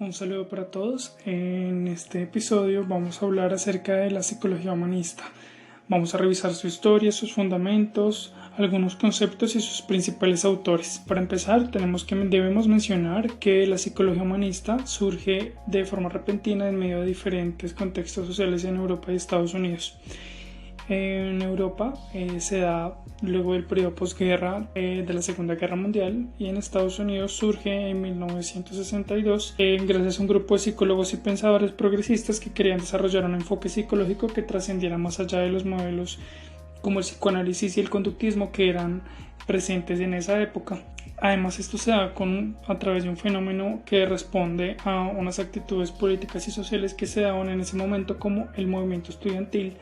Un saludo para todos. En este episodio vamos a hablar acerca de la psicología humanista. Vamos a revisar su historia, sus fundamentos, algunos conceptos y sus principales autores. Para empezar, debemos mencionar que la psicología humanista surge de forma repentina en medio de diferentes contextos sociales en Europa y Estados Unidos. En Europa se da luego del periodo posguerra de la Segunda Guerra Mundial, y en Estados Unidos surge en 1962 gracias a un grupo de psicólogos y pensadores progresistas que querían desarrollar un enfoque psicológico que trascendiera más allá de los modelos como el psicoanálisis y el conductismo que eran presentes en esa época. Además, esto se da a través de un fenómeno que responde a unas actitudes políticas y sociales que se daban en ese momento, como el movimiento estudiantil,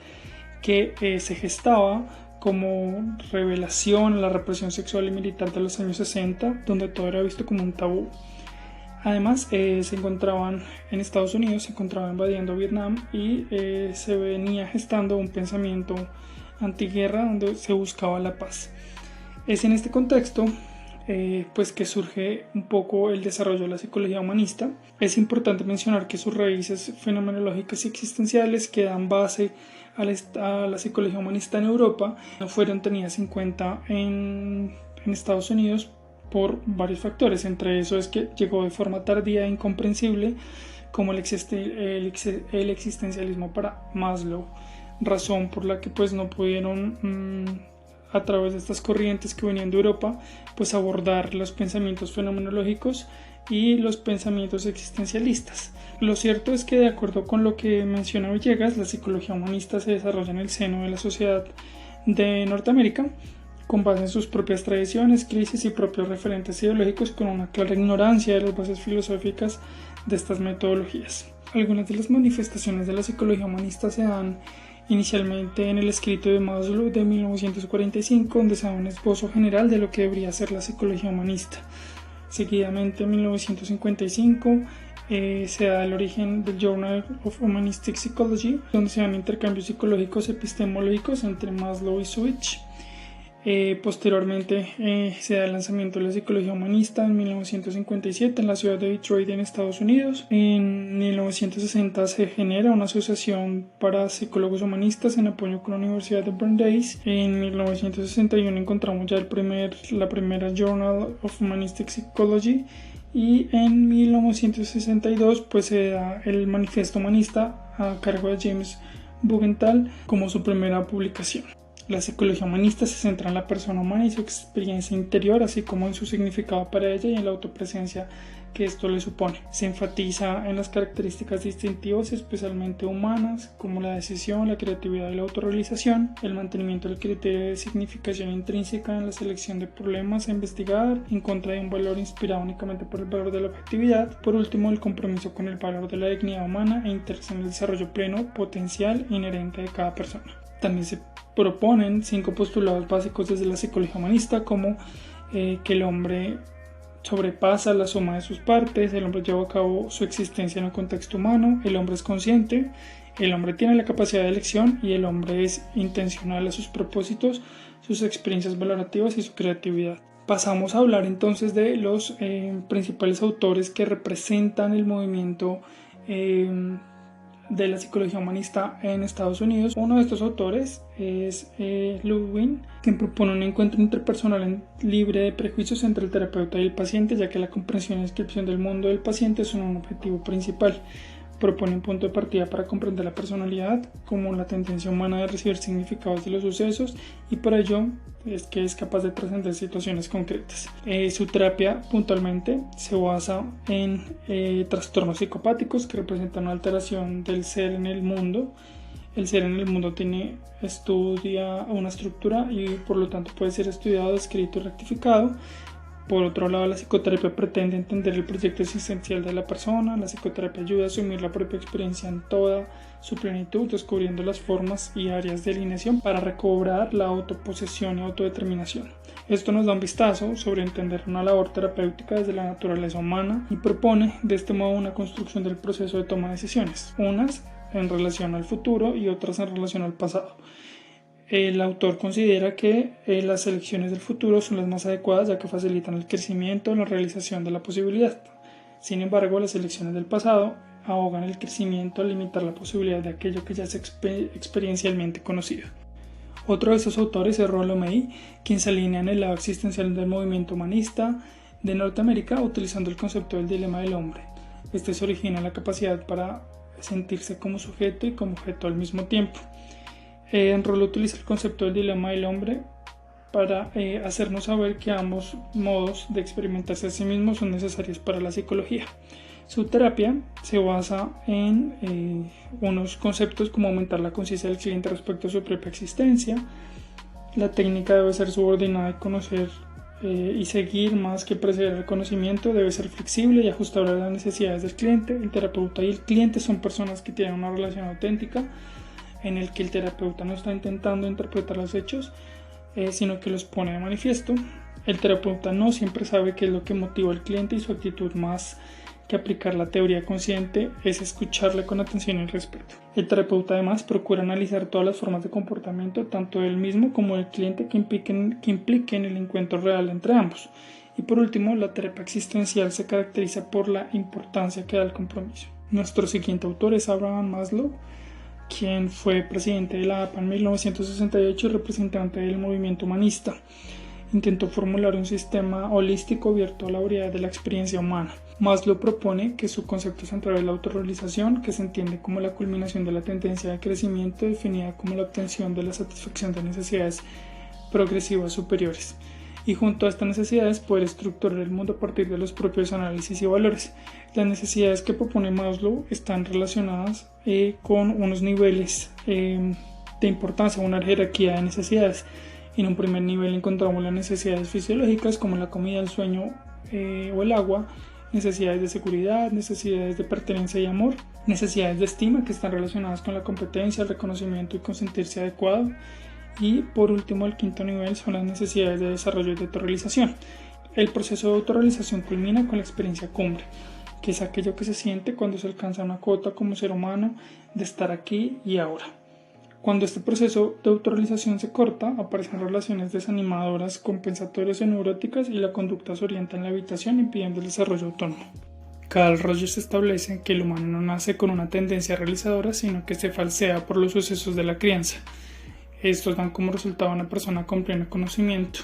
que se gestaba como revelación a la represión sexual y militar de los años 60, donde todo era visto como un tabú. Además, se encontraban en Estados Unidos, se encontraba invadiendo Vietnam y se venía gestando un pensamiento antiguerra donde se buscaba la paz. Es en este contexto pues que surge un poco el desarrollo de la psicología humanista. Es importante mencionar que sus raíces fenomenológicas y existenciales que dan base a la psicología humanista en Europa no fueron tenidas en cuenta en Estados Unidos por varios factores. Entre eso es que llegó de forma tardía e incomprensible, como el existencialismo para Maslow, razón por la que pues no pudieron a través de estas corrientes que venían de Europa pues abordar los pensamientos fenomenológicos y los pensamientos existencialistas. Lo cierto es que, de acuerdo con lo que menciona Villegas, la psicología humanista se desarrolla en el seno de la sociedad de Norteamérica con base en sus propias tradiciones, crisis y propios referentes ideológicos, con una clara ignorancia de las bases filosóficas de estas metodologías. Algunas de las manifestaciones de la psicología humanista se dan inicialmente en el escrito de Maslow de 1945, donde se da un esbozo general de lo que debería ser la psicología humanista. Seguidamente, en 1955 se da el origen del Journal of Humanistic Psychology, donde se dan intercambios psicológicos epistemológicos entre Maslow y Zwick. Posteriormente se da el lanzamiento de la psicología humanista en 1957 en la ciudad de Detroit, en Estados Unidos. En 1960 se genera una asociación para psicólogos humanistas en apoyo con la Universidad de Brandeis. En 1961 encontramos ya la primera Journal of Humanistic Psychology, y en 1962 pues se da el Manifiesto Humanista a cargo de James Bugental como su primera publicación. La psicología humanista se centra en la persona humana y su experiencia interior, así como en su significado para ella y en la autopresencia que esto le supone. Se enfatiza en las características distintivas especialmente humanas, como la decisión, la creatividad y la autorrealización, el mantenimiento del criterio de significación intrínseca en la selección de problemas a investigar, en contra de un valor inspirado únicamente por el valor de la objetividad. Por último, el compromiso con el valor de la dignidad humana e interés en el desarrollo pleno potencial inherente de cada persona. También se proponen 5 postulados básicos desde la psicología humanista, como que el hombre sobrepasa la suma de sus partes, el hombre lleva a cabo su existencia en un contexto humano, el hombre es consciente, el hombre tiene la capacidad de elección y el hombre es intencional a sus propósitos, sus experiencias valorativas y su creatividad. Pasamos a hablar entonces de los principales autores que representan el movimiento de la psicología humanista en Estados Unidos. Uno de estos autores es Ludwig, quien propone un encuentro interpersonal libre de prejuicios entre el terapeuta y el paciente, ya que la comprensión y descripción del mundo del paciente son un objetivo principal. Propone un punto de partida para comprender la personalidad como la tendencia humana de recibir significados de los sucesos, y por ello es que es capaz de trascender situaciones concretas. Su terapia puntualmente se basa en trastornos psicopáticos que representan una alteración del ser en el mundo. El ser en el mundo estudia una estructura y por lo tanto puede ser estudiado, descrito y rectificado. Por otro lado, la psicoterapia pretende entender el proyecto existencial de la persona. La psicoterapia ayuda a asumir la propia experiencia en toda su plenitud, descubriendo las formas y áreas de alineación para recobrar la autoposesión y autodeterminación. Esto nos da un vistazo sobre entender una labor terapéutica desde la naturaleza humana y propone de este modo una construcción del proceso de toma de decisiones, unas en relación al futuro y otras en relación al pasado. El autor considera que las elecciones del futuro son las más adecuadas, ya que facilitan el crecimiento y la realización de la posibilidad. Sin embargo, las elecciones del pasado ahogan el crecimiento al limitar la posibilidad de aquello que ya es experiencialmente conocido. Otro de estos autores es Rollo May, quien se alinea en el lado existencial del movimiento humanista de Norteamérica utilizando el concepto del dilema del hombre. Este se origina en la capacidad para sentirse como sujeto y como objeto al mismo tiempo. Rollo utiliza el concepto del dilema del hombre para hacernos saber que ambos modos de experimentarse a sí mismos son necesarios para la psicología. Su terapia se basa en unos conceptos como aumentar la conciencia del cliente respecto a su propia existencia. La técnica debe ser subordinada a conocer y seguir más que preceder el conocimiento, debe ser flexible y ajustable a las necesidades del cliente. El terapeuta y el cliente son personas que tienen una relación auténtica en el que el terapeuta no está intentando interpretar los hechos, sino que los pone de manifiesto. El terapeuta no siempre sabe qué es lo que motiva al cliente y su actitud más que aplicar la teoría consciente es escucharle con atención y respeto. El terapeuta además procura analizar todas las formas de comportamiento tanto del mismo como del cliente que impliquen el encuentro real entre ambos. Y por último, la terapia existencial se caracteriza por la importancia que da al compromiso. Nuestro siguiente autor es Abraham Maslow, quien fue presidente de la APA en 1968 y representante del movimiento humanista. Intentó formular un sistema holístico abierto a la variedad de la experiencia humana. Maslow propone que su concepto central es la autorrealización, que se entiende como la culminación de la tendencia de crecimiento definida como la obtención de la satisfacción de necesidades progresivas superiores, y junto a estas necesidades poder estructurar el mundo a partir de los propios análisis y valores. Las necesidades que propone Maslow están relacionadas con unos niveles de importancia, una jerarquía de necesidades. En un primer nivel encontramos las necesidades fisiológicas como la comida, el sueño o el agua, necesidades de seguridad, necesidades de pertenencia y amor, necesidades de estima que están relacionadas con la competencia, el reconocimiento y con sentirse adecuado, y por último el quinto nivel son las necesidades de desarrollo y de autorrealización. El proceso de autorrealización culmina con la experiencia cumbre, que es aquello que se siente cuando se alcanza una cota como ser humano de estar aquí y ahora. Cuando este proceso de autorrealización se corta, aparecen relaciones desanimadoras, compensatorias o neuróticas y la conducta se orienta en la evitación impidiendo el desarrollo autónomo. Carl Rogers establece que el humano no nace con una tendencia realizadora, sino que se falsea por los sucesos de la crianza. Estos dan como resultado a una persona con pleno conocimiento.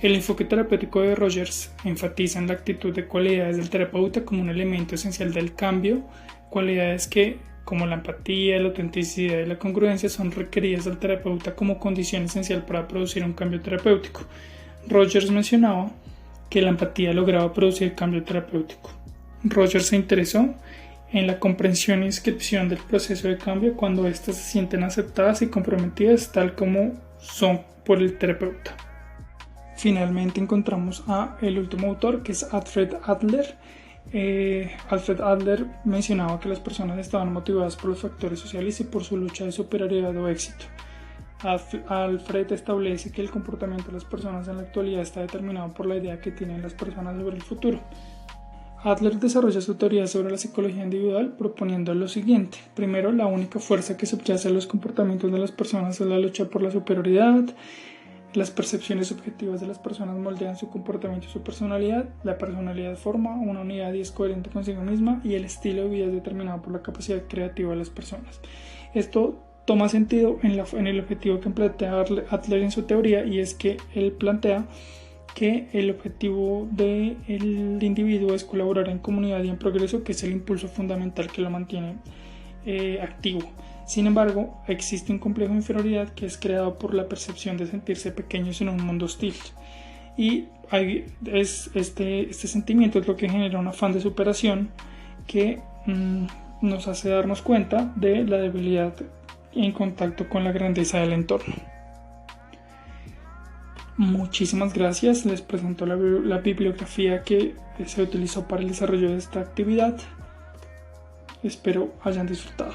El enfoque terapéutico de Rogers enfatiza en la actitud de cualidades del terapeuta como un elemento esencial del cambio, cualidades que como la empatía, la autenticidad y la congruencia son requeridas del terapeuta como condición esencial para producir un cambio terapéutico. Rogers mencionaba que la empatía lograba producir cambio terapéutico. Rogers se interesó en la comprensión y descripción del proceso de cambio cuando éstas se sienten aceptadas y comprometidas tal como son por el terapeuta. Finalmente encontramos a el último autor, que es Alfred Adler. Alfred Adler mencionaba que las personas estaban motivadas por los factores sociales y por su lucha de superioridad o éxito. Alfred establece que el comportamiento de las personas en la actualidad está determinado por la idea que tienen las personas sobre el futuro. Adler desarrolla su teoría sobre la psicología individual proponiendo lo siguiente. Primero, la única fuerza que subyace a los comportamientos de las personas es la lucha por la superioridad. Las percepciones objetivas de las personas moldean su comportamiento y su personalidad. La personalidad forma una unidad y es coherente consigo misma, y el estilo de vida es determinado por la capacidad creativa de las personas. Esto toma sentido en el objetivo que plantea Adler en su teoría, y es que él plantea que el objetivo del individuo es colaborar en comunidad y en progreso, que es el impulso fundamental que lo mantiene activo. Sin embargo, existe un complejo de inferioridad que es creado por la percepción de sentirse pequeños en un mundo hostil. Y este sentimiento es lo que genera un afán de superación que nos hace darnos cuenta de la debilidad en contacto con la grandeza del entorno. Muchísimas gracias. Les presento la bibliografía que se utilizó para el desarrollo de esta actividad. Espero hayan disfrutado.